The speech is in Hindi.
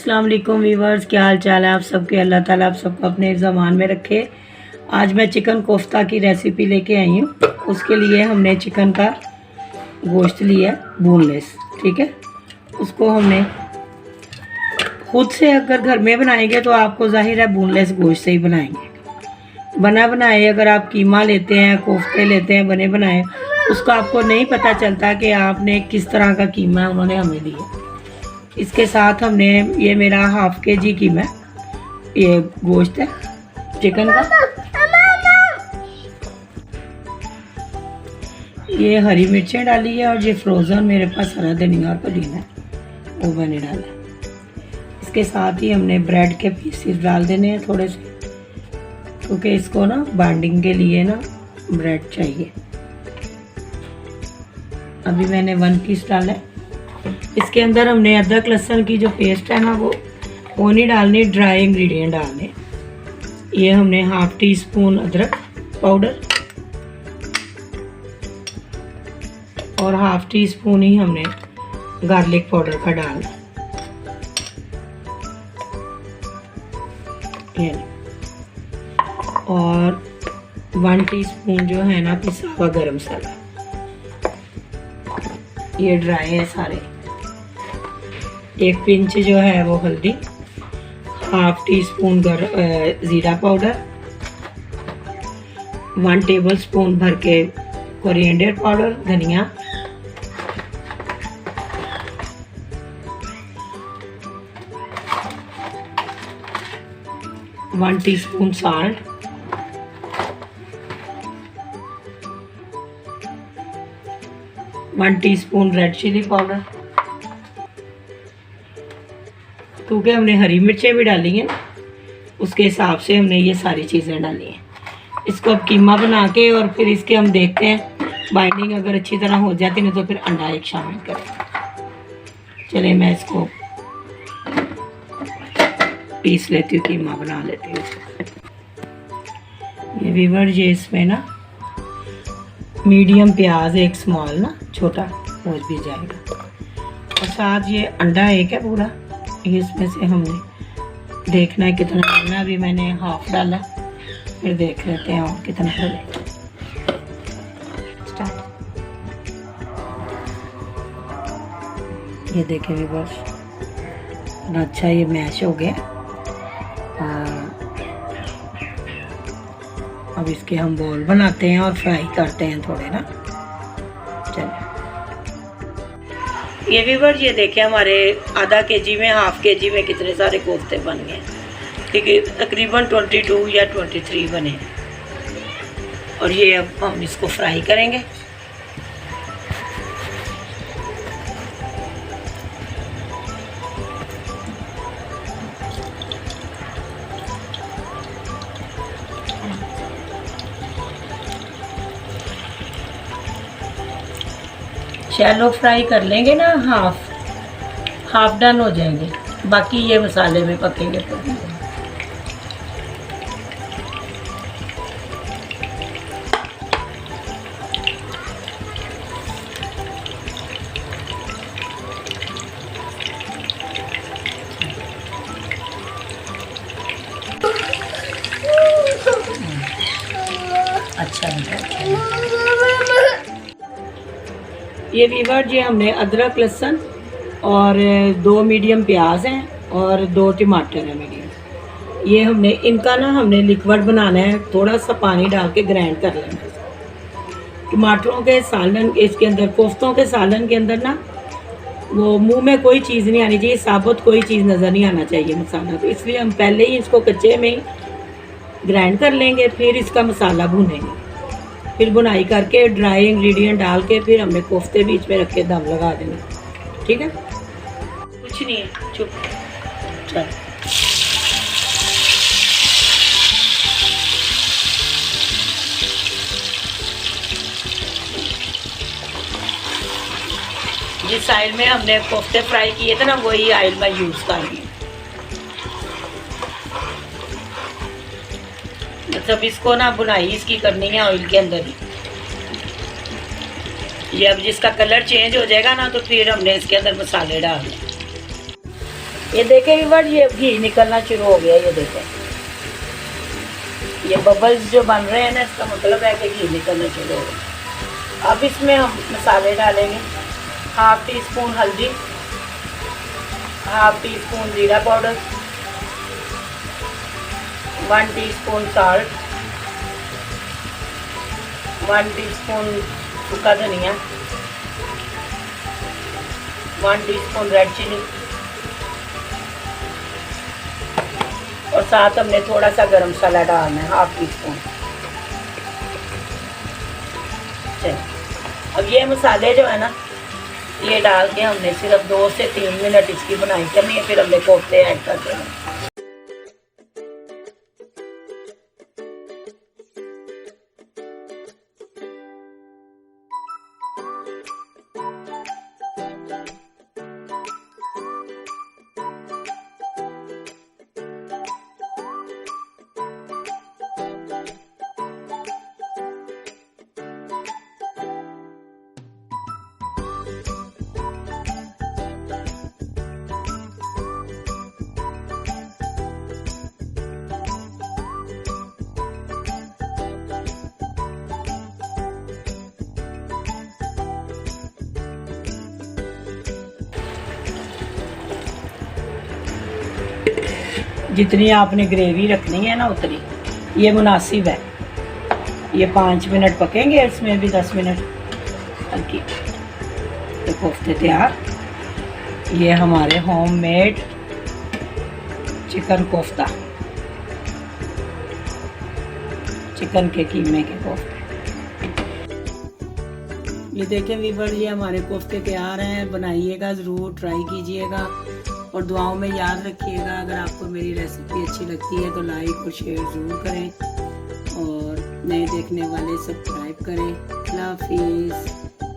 अस्सलाम वालेकुम वीवर्स, क्या हाल चाल है आप सबके। अल्लाह ताला आप सबको अपने ज़मान में रखे। आज मैं चिकन कोफ्ता की रेसिपी लेके आई हूँ। उसके लिए हमने चिकन का गोश्त लिया है बोनलेस, ठीक है। उसको हमने खुद से अगर घर में बनाएंगे तो आपको जाहिर है बोनलेस गोश्त से ही बनाएंगे। बना बनाए अगर आप कीमा लेते हैं, कोफ्ते लेते हैं बने बनाए, उसका आपको नहीं पता चलता कि आपने किस तरह का कीमा उन्होंने हमें दिया। इसके साथ हमने ये मेरा हाफ केजी कीमा ये गोश्त है चिकन का, ये हरी मिर्चें डाली है और ये फ्रोज़न मेरे पास हरा धनिया और पुदीना है वो मैंने डाला है। इसके साथ ही हमने ब्रेड के पीसेस डाल देने हैं थोड़े से, क्योंकि इसको ना बाइंडिंग के लिए ना ब्रेड चाहिए। अभी मैंने 1 पीस डाला है। इसके अंदर हमने अदरक लहसुन की जो पेस्ट है ना वो नहीं डालनी, ड्राई इंग्रेडिएंट डालने। ये हमने हाफ टी स्पून अदरक पाउडर और हाफ टी स्पून ही हमने गार्लिक पाउडर का डालना। ये और 1 टीस्पून जो है ना पिसा हुआ गरम मसाला, ये ड्राई है सारे। 1 पिंच जो है वो हल्दी, हाफ टी स्पून ज़ीरा पाउडर, 1 टेबल स्पून भर के कोरिएंडर पाउडर धनिया, one teaspoon salt, 1 teaspoon red chilli powder. क्योंकि हमने हरी मिर्चें भी डाली हैं उसके हिसाब से हमने ये सारी चीज़ें डाली हैं। इसको अब कीमा बना के और फिर इसके हम देखते हैं बाइंडिंग अगर अच्छी तरह हो जाती नहीं तो फिर अंडा एक शामिल करें। चलिए मैं इसको पीस लेती हूँ, कीमा बना लेती हूँ। ये वीवर ये इसमें ना मीडियम प्याज एक स्मॉल ना छोटा हो भी जाएगा, और साथ ये अंडा एक है पूरा, इसमें से हमने देखना है कितना डालना। अभी मैंने हाफ डाला, फिर देख लेते हैं और कितना डालें। ये देखें बस अच्छा ये मैश हो गया। अब इसके हम बॉल बनाते हैं और फ्राई करते हैं थोड़े ना। चलिए ये व्यूअर ये देखें हमारे आधा केजी में हाफ केजी में कितने सारे कोफ्ते बन गए, ठीक है। तकरीबन 22 या 23 बने हैं। और ये अब हम इसको फ्राई करेंगे। शैलो फ्राई कर लेंगे ना, हाफ डन हो जाएंगे, बाकी ये मसाले में पकेंगे। अच्छा ये वीवर जी हमने अदरक लहसुन और 2 मीडियम प्याज हैं और 2 टमाटर हैं मीडियम। ये हमने इनका ना हमने लिक्विड बनाना है, थोड़ा सा पानी डाल के ग्राइंड कर लेना है। टमाटरों के सालन इसके अंदर, कोफ्तों के सालन के अंदर ना वो मुंह में कोई चीज़ नहीं आनी चाहिए, साबुत कोई चीज़ नज़र नहीं आना चाहिए मसाला। तो इसलिए हम पहले ही इसको कच्चे में ही ग्राइंड कर लेंगे, फिर इसका मसाला भूनेंगे, फिर बुनाई करके ड्राई इंग्रेडिएंट डाल के फिर हमने कोफ्ते बीच में रख के दम लगा देना, ठीक है। कुछ नहीं है, चुप चल। जिस आयल में हमने कोफ्ते फ्राई किए थे ना वही आयल मैं यूज़ कर रही हूँ। मतलब इसको ना बुनाई इसकी करनी है ऑयल के अंदर ही। ये अब जिसका कलर चेंज हो जाएगा ना तो फिर हमने इसके अंदर मसाले डालने। ये देखें वीवर, ये घी निकलना शुरू हो गया। ये देखें, ये बबल्स जो बन रहे हैं ना, इसका मतलब है कि घी निकलना शुरू हो गया। अब इसमें हम मसाले डालेंगे। 1/2 टीस्पून हल्दी, 1/2 टीस्पून जीरा पाउडर, 1 टीस्पून साल्ट, 1 टीस्पून सूखा धनिया, 1 टीस्पून रेड चिली, और साथ हमने थोड़ा सा गरम मसाला डालना है, 1/2 टीस्पून। अब ये मसाले जो है ना, ये डाल के हमने सिर्फ 2 से 3 मिनट इसकी बनाई करनी है, फिर हमने कोफ्ते ऐड कर देना। जितनी आपने ग्रेवी रखनी है ना, उतनी ये मुनासिब है। ये 5 मिनट पकेंगे, इसमें भी 10 मिनट हल्की। तो कोफ्ते तैयार। ये हमारे होममेड चिकन कोफ्ता, चिकन के कीमे के कोफ्ते। ये देखें वीवर, ये हमारे कोफ्ते तैयार हैं। बनाइएगा ज़रूर, ट्राई कीजिएगा और दुआओं में याद रखिएगा। अगर आपको मेरी रेसिपी अच्छी लगती है तो लाइक और शेयर ज़रूर करें, और नए देखने वाले सब्सक्राइब करें। अल्लाह हाफिज़।